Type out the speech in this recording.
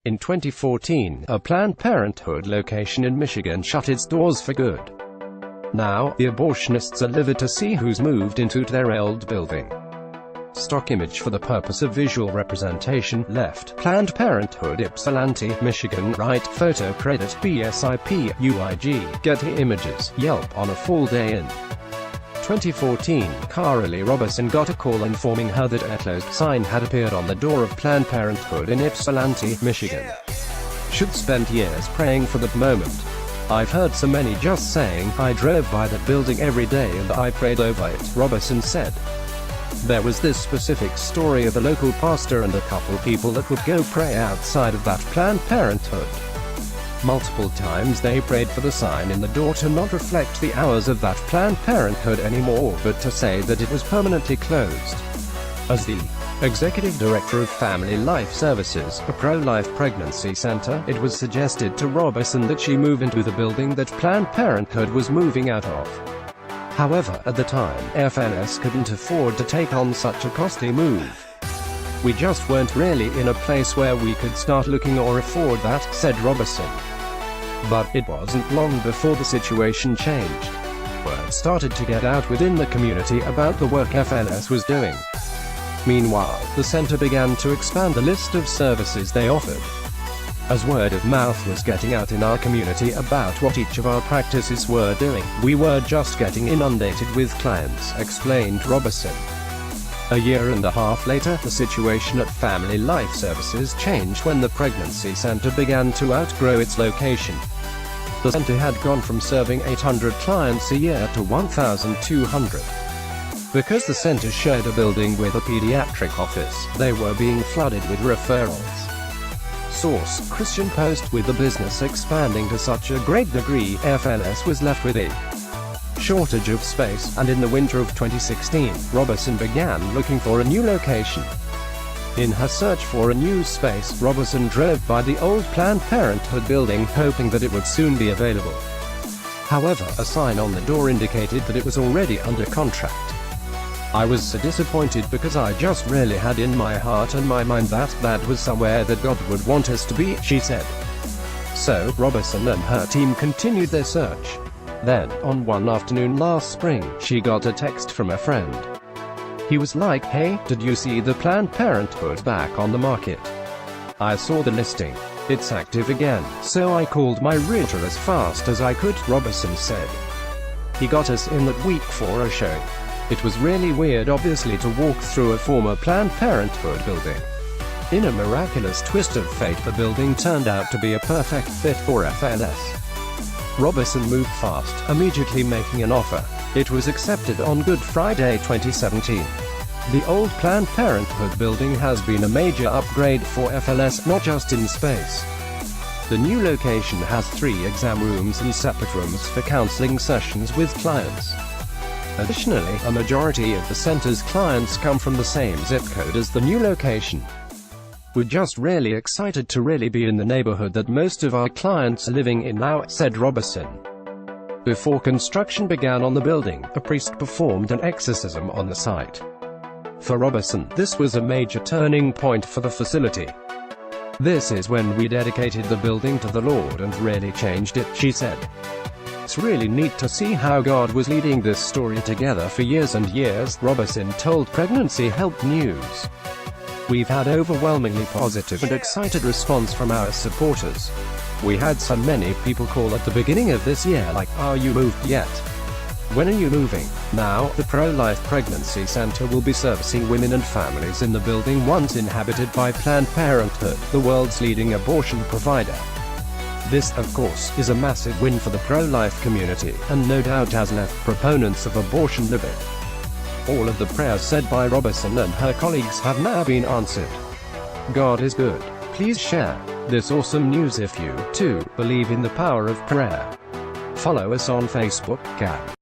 In 2014, a Planned Parenthood location in Michigan shut its doors for good. Now, the abortionists are livid to see who's moved into their old building. Stock image for the purpose of visual representation, left. Planned Parenthood Ypsilanti, Michigan, right. Photo credit, BSIP, UIG, Getty Images, Yelp. On a full day in 2014, Karalee Robison got a call informing her that a closed sign had appeared on the door of Planned Parenthood in Ypsilanti, Michigan. Should spend years praying for that moment. I've heard so many just saying, I drove by that building every day and I prayed over it, Robison said. There was this specific story of a local pastor and a couple people that would go pray outside of that Planned Parenthood. Multiple times they prayed for the sign in the door to not reflect the hours of that Planned Parenthood anymore, but to say that it was permanently closed. As the executive director of Family Life Services, a pro-life pregnancy center, it was suggested to Robison that she move into the building that Planned Parenthood was moving out of. However, at the time, FLS couldn't afford to take on such a costly move. We just weren't really in a place where we could start looking or afford that, said Robison. But it wasn't long before the situation changed. Word started to get out within the community about the work FLS was doing. Meanwhile, the center began to expand the list of services they offered. As word of mouth was getting out in our community about what each of our practices were doing, we were just getting inundated with clients, explained Robison. A year and a half later, the situation at Family Life Services changed when the pregnancy center began to outgrow its location. The center had gone from serving 800 clients a year to 1,200. Because the center shared a building with a pediatric office, they were being flooded with referrals. Source: Christian Post. With the business expanding to such a great degree, FLS was left with a shortage of space, and in the winter of 2016, Robison began looking for a new location. In her search for a new space, Robison drove by the old Planned Parenthood building, hoping that it would soon be available. However, a sign on the door indicated that it was already under contract. I was so disappointed because I just really had in my heart and my mind that was somewhere that God would want us to be, she said. So, Robison and her team continued their search. Then, on one afternoon last spring, she got a text from a friend. He was like, "Hey, did you see the Planned Parenthood back on the market? I saw the listing. It's active again." So I called my realtor as fast as I could, Robison said. He got us in that week for a showing. It was really weird, obviously, to walk through a former Planned Parenthood building. In a miraculous twist of fate, the building turned out to be a perfect fit for FLS. Robison moved fast, immediately making an offer. It was accepted on Good Friday 2017. The old Planned Parenthood building has been a major upgrade for FLS, not just in space. The new location has 3 exam rooms and separate rooms for counseling sessions with clients. Additionally, a majority of the center's clients come from the same zip code as the new location. We're just really excited to really be in the neighborhood that most of our clients are living in now, said Robison. Before construction began on the building, a priest performed an exorcism on the site. For Robison, this was a major turning point for the facility. "This is when we dedicated the building to the Lord and really changed it," she said. "It's really neat to see how God was leading this story together for years and years," Robison told Pregnancy Help News. "We've had overwhelmingly positive and excited response from our supporters. We had so many people call at the beginning of this year like, 'Are you moved yet? When are you moving?' Now, the pro-life pregnancy center will be servicing women and families in the building once inhabited by Planned Parenthood, the world's leading abortion provider. This, of course, is a massive win for the pro-life community, and no doubt has left proponents of abortion livid." All of the prayers said by Robison and her colleagues have now been answered. God is good. Please share this awesome news if you, too, believe in the power of prayer. Follow us on Facebook,